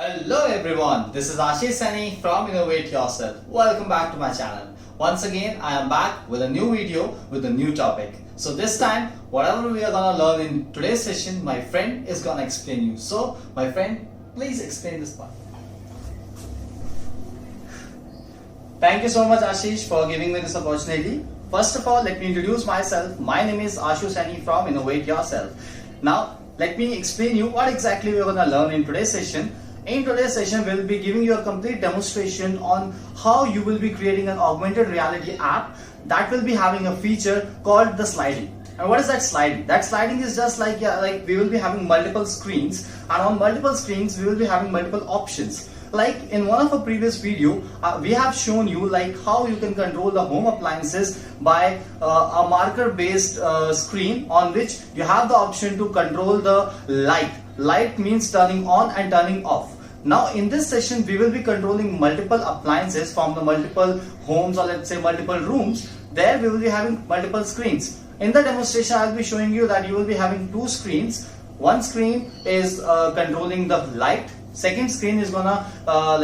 Hello everyone, this is Ashish Sani from Innovate Yourself. Welcome back to my channel. Once again, I am back with a new video with a new topic. So this time, whatever we are gonna learn in today's session, my friend is gonna explain you. So, my friend, please explain this part. Thank you so much Ashish for giving me this opportunity. First of all, let me introduce myself. My name is Ashu Sani from Innovate Yourself. Now, let me explain you what exactly we are gonna learn in today's session. In today's session, we will be giving you a complete demonstration on how you will be creating an augmented reality app that will be having a feature called the sliding. And what is that sliding? That sliding is just like we will be having multiple screens, and on multiple screens we will be having multiple options. Like in one of our previous video, we have shown you like how you can control the home appliances by a marker based screen on which you have the option to control the light. Light means turning on and turning off. Now in this session we will be controlling multiple appliances from the multiple homes, or let's say multiple rooms. There we will be having multiple screens. In the demonstration I will be showing you that you will be having two screens. One screen is controlling the light. Second screen is gonna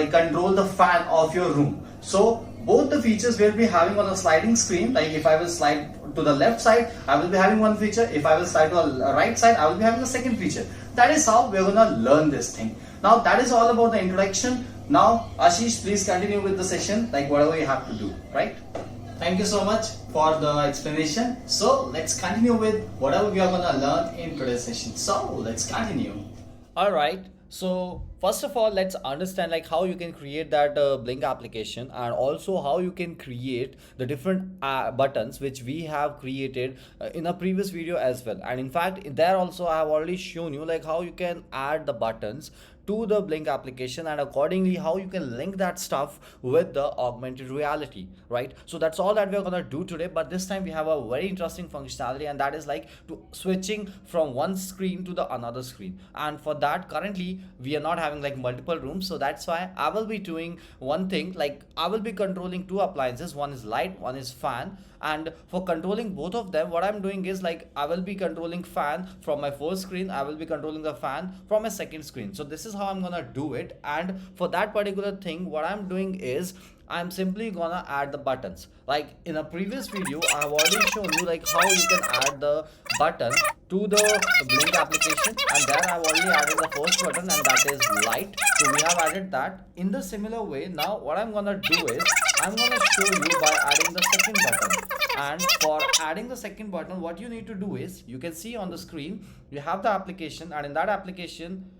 control the fan of your room. So both the features we'll be having on a sliding screen. Like if I will slide to the left side, I will be having one feature. If I will slide to the right side, I will be having a second feature. That is how we're gonna learn this thing. Now that is all about the introduction. Now Ashish, please continue with the session, like whatever you have to do, right? Thank you so much for the explanation. So let's continue with whatever we are gonna learn in today's session. So let's continue. All right. So first of all, let's understand like how you can create that Blink application, and also how you can create the different buttons which we have created in a previous video as well. And in fact, there also I have already shown you like how you can add the buttons to the Blink application, and accordingly how you can link that stuff with the augmented reality, right? So that's all that we're gonna do today, but this time we have a very interesting functionality, and that is like to switching from one screen to the another screen. And for that, currently we are not having like multiple rooms, so that's why I will be doing one thing. Like I will be controlling two appliances, one is light, one is fan, and for controlling both of them, what I'm doing is like I will be controlling fan from my first screen, I will be controlling the fan from my second screen. So this is how I'm gonna do it. And for that particular thing, what I'm doing is I'm simply gonna add the buttons. Like in a previous video, I have already shown you like how you can add the button to the Blink application, and there I've already added the first button, and that is light. So we have added that. In the similar way, now what I'm gonna do is I'm gonna show you by adding the second button. And for adding the second button, what you need to do is you can see on the screen you have the application, and in that application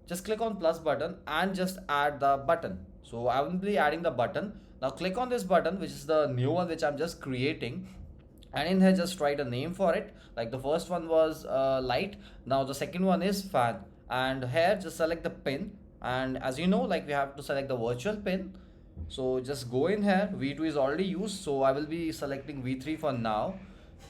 just click on plus button and just add the button. So I will be adding the button. Now click on this button, which is the new one which I'm just creating, and in here just write a name for it. Like the first one was light, now the second one is fan, and here just select the pin. And as you know, like we have to select the virtual pin. So just go in here, v2 is already used, so I will be selecting v3 for now.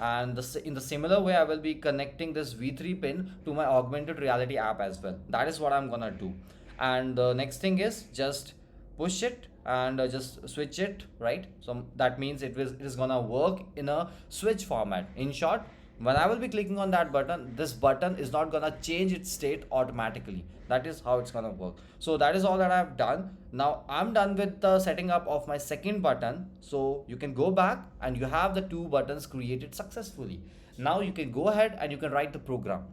And in the similar way, I will be connecting this v3 pin to my augmented reality app as well. That is what I'm gonna do. And the next thing is just push it and just switch it, right? So that means it is gonna work in a switch format. In short, when I will be clicking on that button, this button is not gonna change its state automatically. That is how it's gonna work. So that is all that I've done. Now I'm done with the setting up of my second button. So you can go back and you have the two buttons created successfully. Now you can go ahead and you can write the program.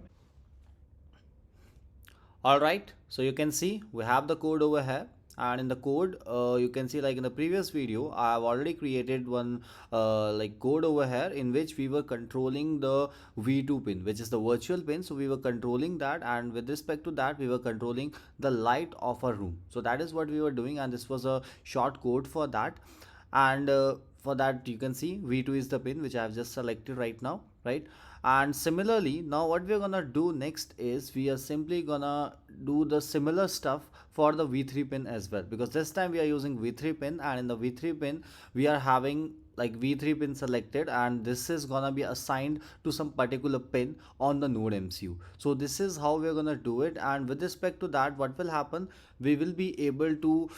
All right, so you can see we have the code over here, and in the code you can see like in the previous video I have already created one like code over here in which we were controlling the v2 pin, which is the virtual pin. So we were controlling that, and with respect to that we were controlling the light of our room. So that is what we were doing, and this was a short code for that. And for that you can see v2 is the pin which I have just selected right now, right? And similarly, now what we're gonna do next is we are simply gonna do the similar stuff for the v3 pin as well, because this time we are using v3 pin, and in the v3 pin we are having like v3 pin selected, and this is gonna be assigned to some particular pin on the node MCU. So this is how we're gonna do it. And with respect to that, what will happen, we will be able to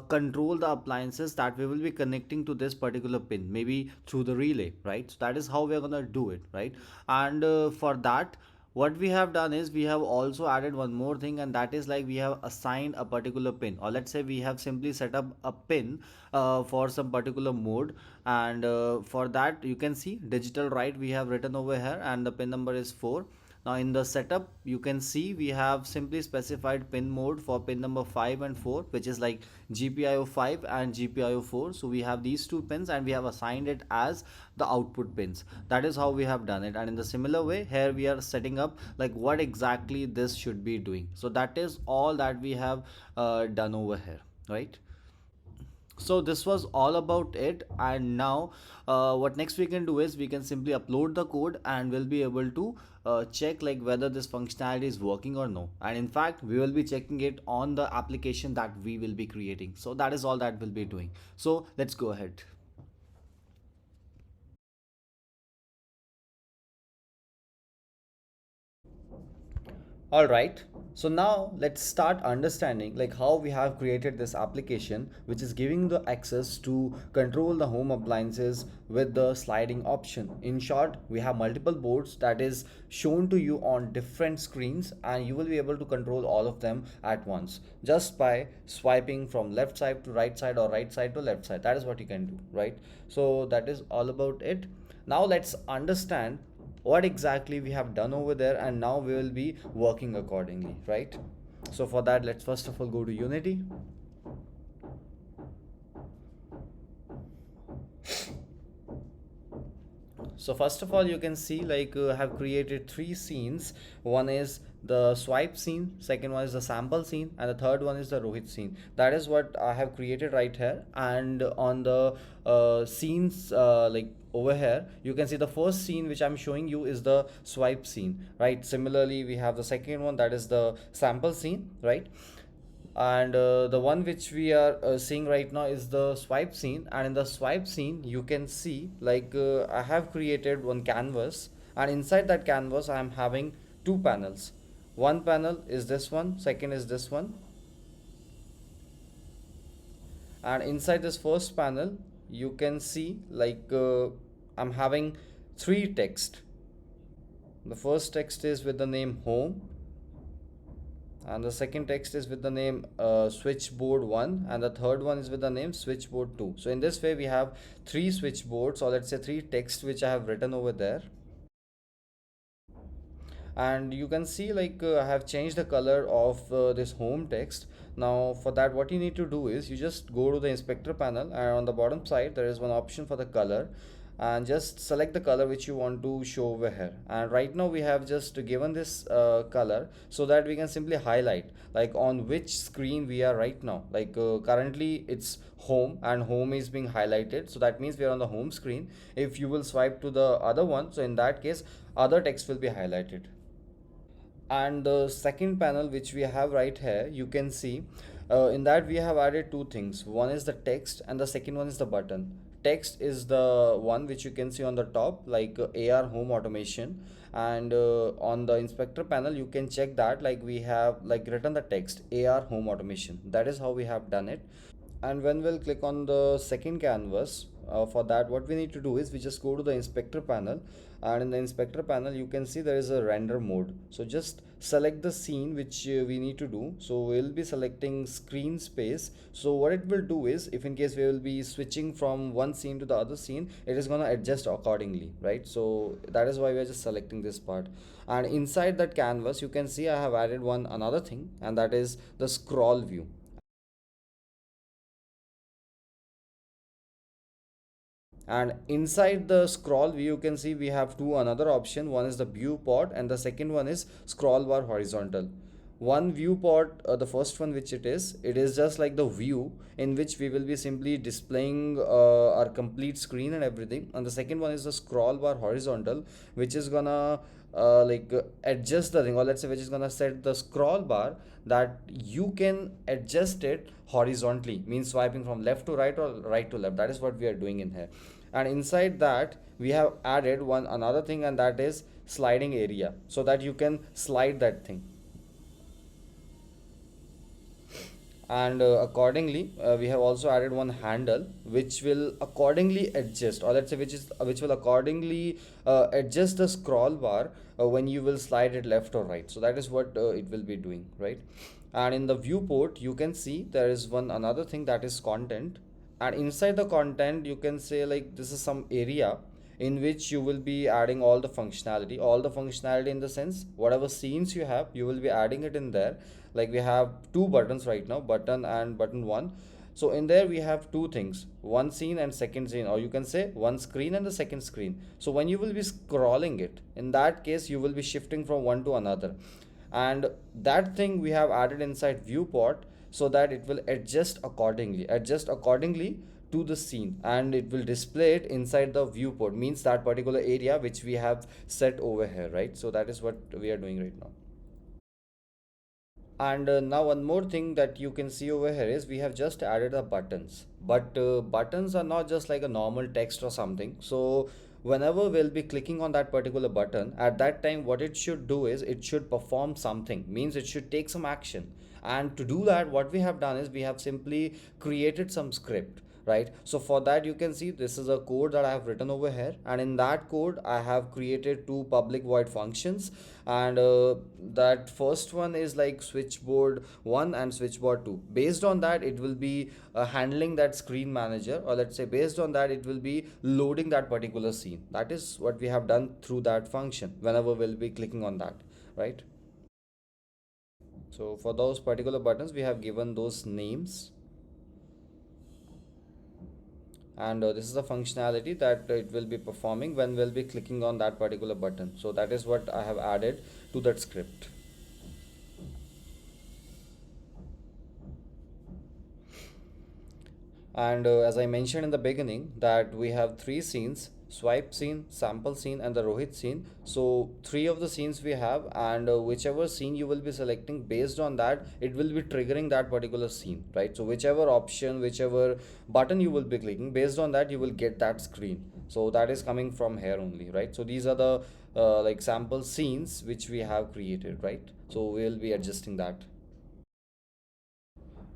control the appliances that we will be connecting to this particular pin, maybe through the relay, right? So that is how we're gonna do it, right? And for that, what we have done is we have also added one more thing, and that is like we have assigned a particular pin, or let's say we have simply set up a pin for some particular mode. And for that you can see digital write we have written over here, and the pin number is 4. Now in the setup you can see we have simply specified pin mode for pin number 5 and 4, which is like GPIO 5 and GPIO 4. So we have these two pins and we have assigned it as the output pins. That is how we have done it. And in the similar way here we are setting up like what exactly this should be doing. So that is all that we have done over here, right? So this was all about it. And now what next we can do is we can simply upload the code and we'll be able to check like whether this functionality is working or no. And in fact we will be checking it on the application that we will be creating. So that is all that we'll be doing. So let's go ahead. All right. So now let's start understanding like how we have created this application, which is giving the access to control the home appliances with the sliding option. In short, we have multiple boards that is shown to you on different screens, and you will be able to control all of them at once just by swiping from left side to right side or right side to left side. That is what you can do, right? So that is all about it. Now let's understand what exactly we have done over there, and now we will be working accordingly, right? So for that, let's first of all go to Unity. So first of all you can see like I have created three scenes. One is the swipe scene, second one is the sample scene, and the third one is the Rohit scene. That is what I have created right here. And on the scenes like over here you can see the first scene which I'm showing you is the swipe scene, right? Similarly we have the second one, that is the sample scene, right? And the one which we are seeing right now is the swipe scene. And in the swipe scene you can see like I have created one canvas, and inside that canvas I am having two panels. One panel is this one, second is this one. And inside this first panel you can see like I'm having three text. The first text is with the name home, and the second text is with the name switchboard 1, and the third one is with the name switchboard 2. So in this way we have three switchboards, or let's say three texts which I have written over there. And you can see like I have changed the color of this home text. Now for that what you need to do is you just go to the inspector panel, and on the bottom side there is one option for the color, and just select the color which you want to show over here. And right now we have just given this color so that we can simply highlight like on which screen we are right now. Like currently it's home, and home is being highlighted, so that means we are on the home screen. If you will swipe to the other one, so in that case other text will be highlighted. And the second panel which we have right here you can see in that we have added two things. One is the text and the second one is the button. Text is the one which you can see on the top like AR home automation, and on the inspector panel you can check that like we have like written the text AR home automation. That is how we have done it. And when we'll click on the second canvas, for that what we need to do is we just go to the inspector panel, and in the inspector panel you can see there is a render mode. So just select the scene which we need to do. So we'll be selecting screen space. So what it will do is if in case we will be switching from one scene to the other scene, it is going to adjust accordingly, right? So that is why we are just selecting this part. And inside that canvas you can see I have added one another thing, and that is the scroll view. And inside the scroll view you can see we have two another option. One is the viewport and the second one is scroll bar horizontal. One viewport, the first one which it is just like the view in which we will be simply displaying our complete screen and everything. And the second one is the scroll bar horizontal, which is gonna adjust the thing, or let's say which is gonna set the scroll bar that you can adjust it horizontally, means swiping from left to right or right to left. That is what we are doing in here. And inside that we have added one another thing, and that is sliding area, so that you can slide that thing. and accordingly we have also added one handle which will accordingly adjust, or let's say which will accordingly adjust the scroll bar when you will slide it left or right. So that is what it will be doing, right? And in the viewport you can see there is one another thing, that is content. And inside the content you can say like this is some area in which you will be adding all the functionality in the sense whatever scenes you have, you will be adding it in there. Like we have two buttons right now, button and button one. So in there we have two things, one scene and second scene, or you can say one screen and the second screen. So when you will be scrolling it, in that case you will be shifting from one to another, and that thing we have added inside viewport so that it will adjust accordingly to the scene, and it will display it inside the viewport, means that particular area which we have set over here, right? So that is what we are doing right now. And now one more thing that you can see over here is we have just added the buttons, but buttons are not just like a normal text or something. So whenever we'll be clicking on that particular button, at that time what it should do is it should perform something, means it should take some action. And to do that, what we have done is we have simply created some script, right? So for that you can see this is a code that I have written over here, and in that code I have created two public void functions. And that first one is like switchboard 1 and switchboard 2. Based on that it will be handling that screen manager, or let's say based on that it will be loading that particular scene. That is what we have done through that function whenever we'll be clicking on that, right? So for those particular buttons we have given those names, and this is the functionality that it will be performing when we'll be clicking on that particular button. So that is what I have added to that script. And as I mentioned in the beginning that we have three scenes: swipe scene, sample scene, and the Rohit scene. So three of the scenes we have, and whichever scene you will be selecting, based on that it will be triggering that particular scene, right? So whichever option, whichever button you will be clicking, based on that you will get that screen. So that is coming from here only, right? So these are the like sample scenes which we have created, right? So we will be adjusting that.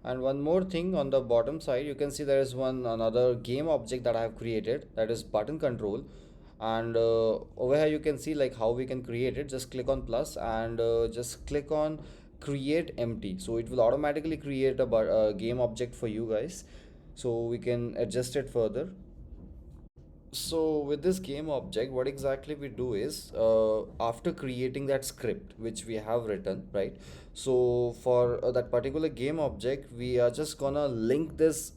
And one more thing, on the bottom side you can see there is one another game object that I have created, that is button control. And over here you can see like how we can create it. Just click on plus and just click on create empty, so it will automatically create a game object for you guys, so we can adjust it further. So with this game object, what exactly we do is after creating that script which we have written, right? So for that particular game object, we are just gonna link this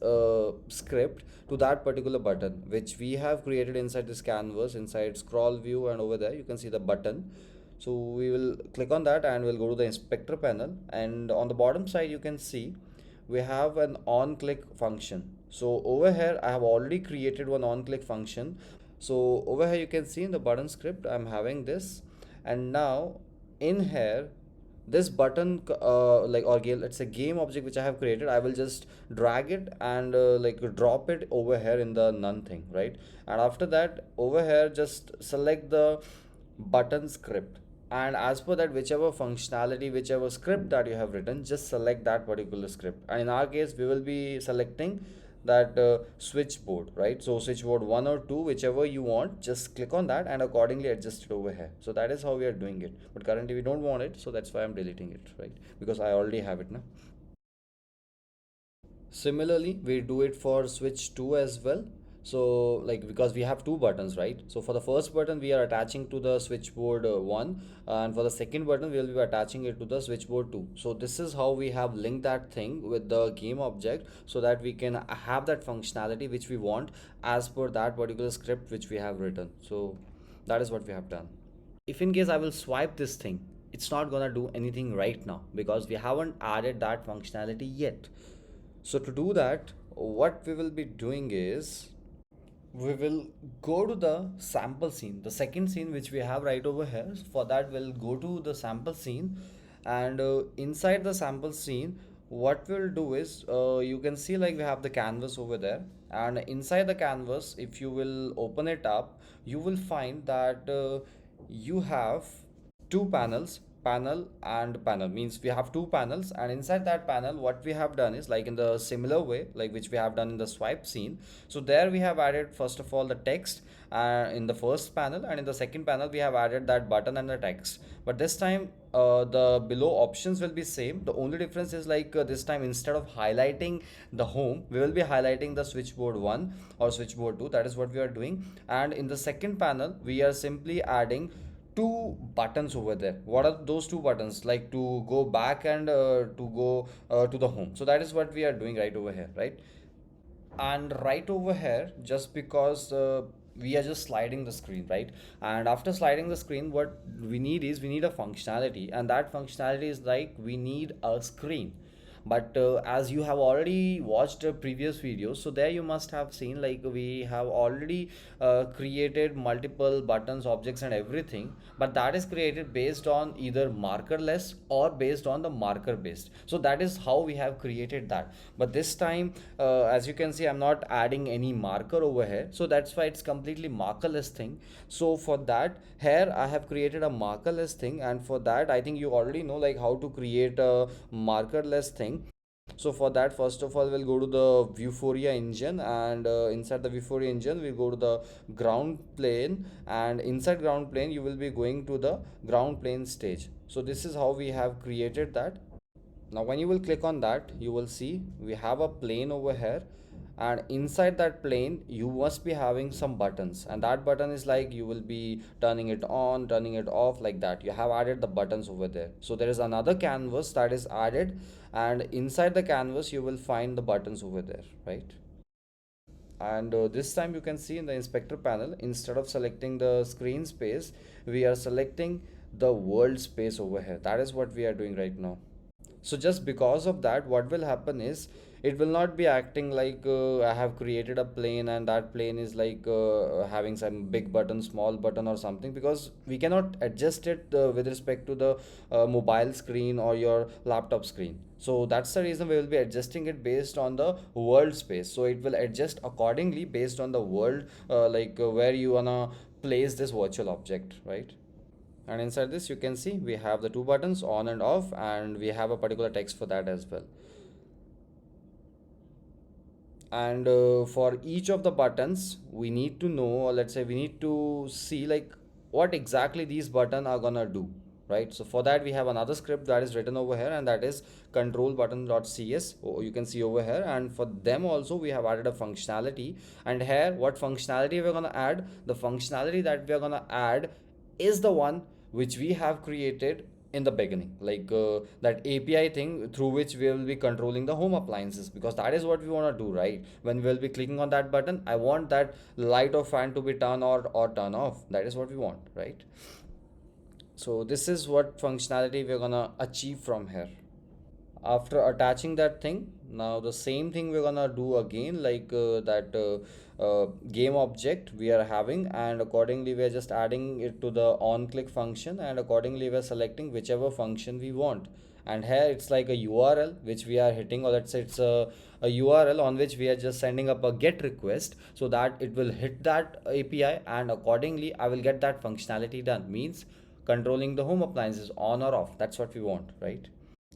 script to that particular button which we have created inside this canvas, inside scroll view, and over there you can see the button. So we will click on that and we'll go to the inspector panel, and on the bottom side you can see we have an on click function. So over here I have already created one on click function. So over here you can see in the button script I'm having this, and now in here this button like or game, let's say game object which I have created, I will just drag it and like drop it over here in the none thing, right? And after that over here just select the button script, and as per that whichever functionality, whichever script that you have written, just select that particular script. And in our case we will be selecting that switchboard, right? So switchboard 1 or 2, whichever you want, just click on that and accordingly adjust it over here. So that is how we are doing it, but currently we don't want it, so that's why I'm deleting it, right? Because I already have it now. Similarly, we do it for switch 2 as well. So like because we have two buttons, right? So for the first button we are attaching to the switchboard 1, and for the second button we will be attaching it to the switchboard 2. So this is how we have linked that thing with the game object, so that we can have that functionality which we want as per that particular script which we have written. So that is what we have done. If in case I will swipe this thing, it's not gonna do anything right now because we haven't added that functionality yet. So to do that, what we will be doing is we will go to the sample scene, the second scene which we have right over here. So for that we'll go to the sample scene, and inside the sample scene what we'll do is you can see like we have the canvas over there, and inside the canvas if you will open it up, you will find that you have two panels. panel and panel, means we have two panels, and inside that panel what we have done is like in the similar way like which we have done in the swipe scene. So there we have added first of all the text in the first panel, and in the second panel we have added that button and the text. But this time the below options will be same. The only difference is like this time instead of highlighting the home, we will be highlighting the switchboard 1 or switchboard 2. That is what we are doing. And in the second panel we are simply adding two buttons over there. What are those two buttons? Like to go back and to go to the home. So that is what we are doing right over here, right? And right over here, just because we are just sliding the screen, right? And after sliding the screen, what we need is we need a functionality, and that functionality is like we need a screen. But as you have already watched previous videos, so there you must have seen like we have already created multiple buttons, objects and everything, but that is created based on either markerless or based on the marker based. So that is how we have created that. But this time as you can see, I'm not adding any marker over here, so that's why it's completely markerless thing. So for that, here I have created a markerless thing, and for that I think you already know like how to create a markerless thing. So for that, first of all, we'll go to the Vuforia engine, and inside the Vuforia engine we'll go to the ground plane, and inside ground plane you will be going to the ground plane stage. So this is how we have created that. Now when you will click on that, you will see we have a plane over here, and inside that plane you must be having some buttons, and that button is like you will be turning it on, turning it off, like that. You have added the buttons over there. So there is another canvas that is added, and inside the canvas you will find the buttons over there, right? And this time you can see in the inspector panel, instead of selecting the screen space, we are selecting the world space over here. That is what we are doing right now. So just because of that, what will happen is it will not be acting like I have created a plane and that plane is like having some big button, small button or something, because we cannot adjust it with respect to the mobile screen or your laptop screen. So that's the reason we will be adjusting it based on the world space. So it will adjust accordingly based on the world, where you wanna place this virtual object, right? And inside this you can see we have the two buttons on and off, and we have a particular text for that as well. And for each of the buttons we need to know, or let's say we need to see like what exactly these buttons are gonna do, right? So for that we have another script that is written over here, and that is control button.cs. You can see over here, and for them also we have added a functionality. And here what functionality we're gonna add, the functionality that we're gonna add is the one which we have created in the beginning, like that API thing through which we will be controlling the home appliances, because that is what we want to do, right? When we will be clicking on that button, I want that light or fan to be turned or turn off. That is what we want, right? So this is what functionality we're gonna achieve from here. After attaching that thing, now the same thing we're gonna do again, like that game object we are having, and accordingly we are just adding it to the on click function, and accordingly we are selecting whichever function we want. And here it's like a URL which we are hitting, or let's say it's a URL on which we are just sending up a get request, so that it will hit that API, and accordingly I will get that functionality done, means controlling the home appliances on or off. That's what we want, right?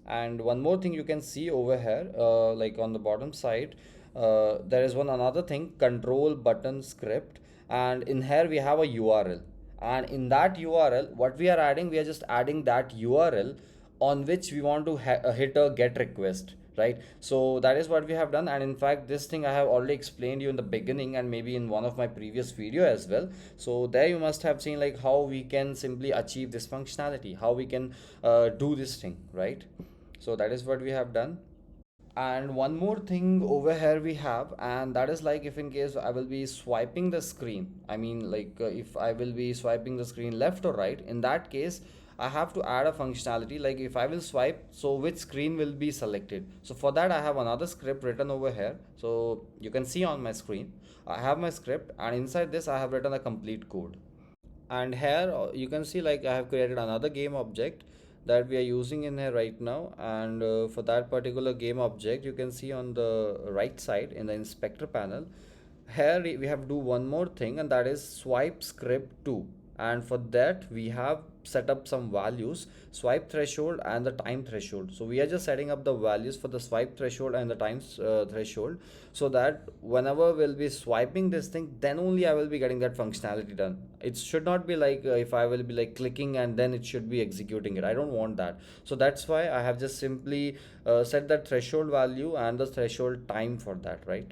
And one more thing you can see over here, like on the bottom side, there is one another thing, control button script, and in here we have a URL, and in that URL what we are adding, we are just adding that URL on which we want to hit a get request, right? So that is what we have done. And in fact this thing I have already explained you in the beginning, and maybe in one of my previous video as well. So there you must have seen like how we can simply achieve this functionality, how we can do this thing, right? So that is what we have done. And one more thing over here we have, and that is like if in case I will be swiping the screen, I mean like if I will be swiping the screen left or right, in that case I have to add a functionality, like if I will swipe, so which screen will be selected. So for that I have another script written over here. So you can see on my screen I have my script, and inside this I have written a complete code. And here you can see like I have created another game object that we are using in here right now. And for that particular game object, you can see on the right side in the inspector panel, here we have to do one more thing, and that is swipe script 2. and for that we have set up some values, swipe threshold and the time threshold. So we are just setting up the values for the swipe threshold and the times threshold, so that whenever we'll be swiping this thing, then only I will be getting that functionality done. It should not be like if I will be like clicking and then it should be executing it. I don't want that. So that's why I have just simply set that threshold value and the threshold time for that, right?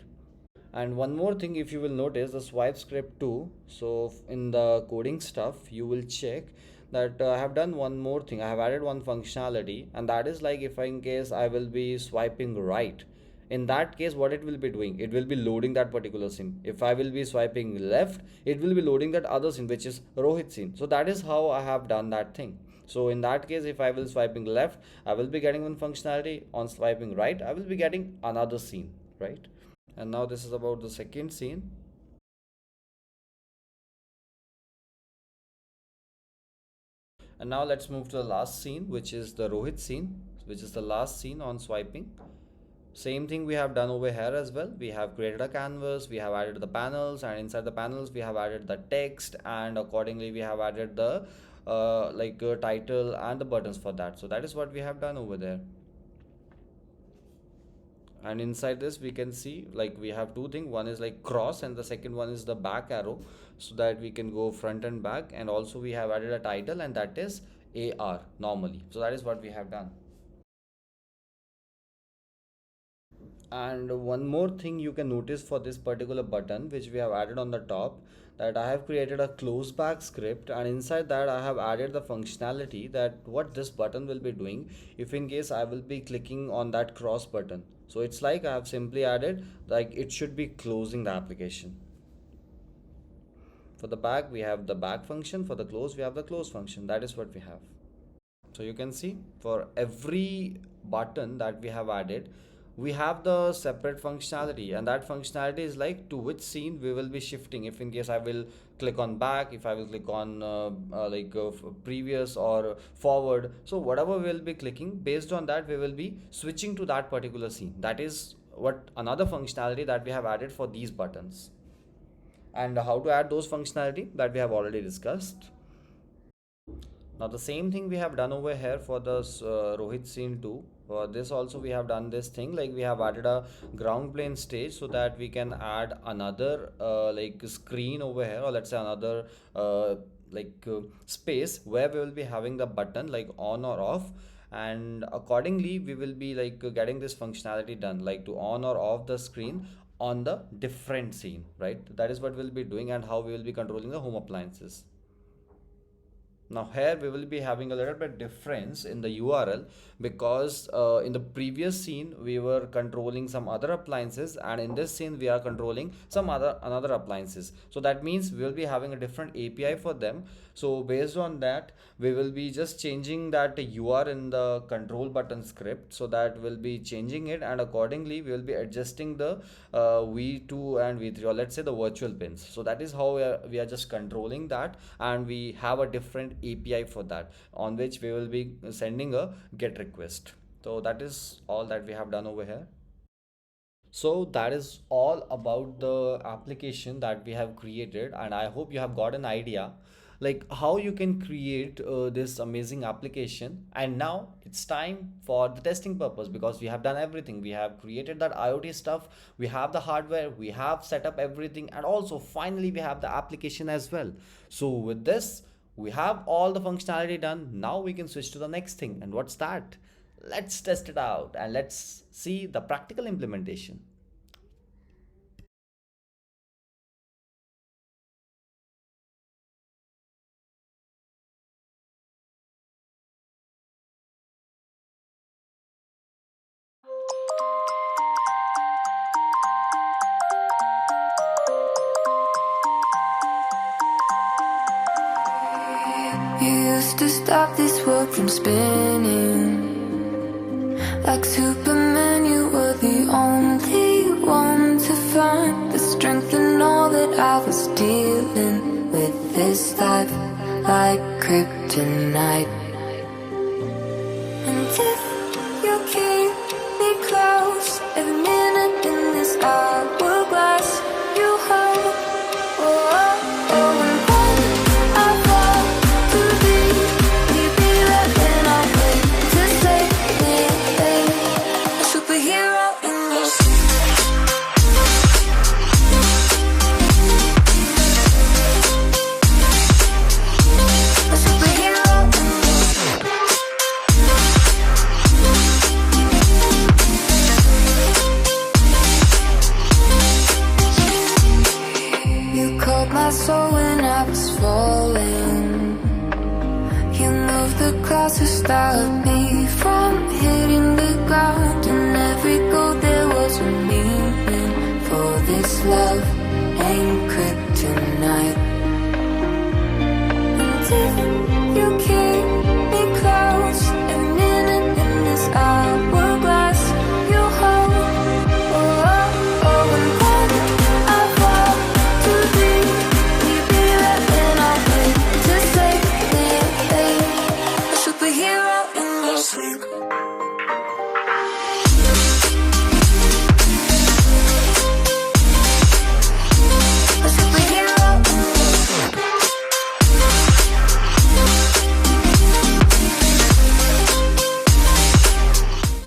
And one more thing, if you will notice the swipe script too, so in the coding stuff you will check that I have done one more thing. I have added one functionality, and that is like if in case I will be swiping right, in that case what it will be doing, it will be loading that particular scene. If I will be swiping left, it will be loading that other scene, which is Rohit scene. So that is how I have done that thing. So in that case, if I will swiping left, I will be getting one functionality. On swiping right, I will be getting another scene, right? And now this is about the second scene. And now let's move to the last scene, which is the Rohit scene, which is the last scene on swiping. Same thing we have done over here as well. We have created a canvas, we have added the panels, and inside the panels we have added the text, and accordingly we have added the title and the buttons for that. So that is what we have done over there. And inside this we can see like we have two things, one is like cross and the second one is the back arrow, so that we can go front and back. And also we have added a title, and that is AR normally. So that is what we have done. And one more thing you can notice for this particular button which we have added on the top, that I have created a close back script, and inside that I have added the functionality that what this button will be doing if in case I will be clicking on that cross button. So it's like I have simply added like it should be closing the application. For the back we have the back function, for the close we have the close function. That is what we have. So you can see for every button that we have added, we have the separate functionality, and that functionality is like to which scene we will be shifting. If in case I will click on back, if I will click on previous or forward, so whatever we will be clicking, based on that we will be switching to that particular scene. That is what another functionality that we have added for these buttons. And how to add those functionality that we have already discussed. Now the same thing we have done over here for the Rohit scene too. For this also we have done this thing, like we have added a ground plane stage so that we can add another screen over here, or let's say another space where we will be having the button like on or off, and accordingly we will be like getting this functionality done, like to on or off the screen on the different scene, right? That is what we'll be doing, and how we will be controlling the home appliances. Now here we will be having a little bit difference in the URL, because in the previous scene we were controlling some other appliances, and in this scene we are controlling some other another appliances. So that means we will be having a different API for them. So based on that we will be just changing that UR in the control button script, so that we'll be changing it, and accordingly we will be adjusting the V2 and V3, or let's say the virtual pins. So that is how we are just controlling that, and we have a different API for that, on which we will be sending a GET request. So that is all that we have done over here. So that is all about the application that we have created, and I hope you have got an idea like how you can create this amazing application. And now it's time for the testing purpose, because we have done everything. We have created that IoT stuff, we have the hardware, we have set up everything, and also finally we have the application as well. So with this, we have all the functionality done. Now we can switch to the next thing. And what's that? Let's test it out and let's see the practical implementation. You used to stop this world from spinning. Like Superman, you were the only one to find the strength in all that I was dealing with this life, like kryptonite. And if you keep me close, every minute in this hourglass, you hold. Oh, oh, oh, and when I fall, clouds to stop me from hitting the ground. In every goal there was a meaning for this love.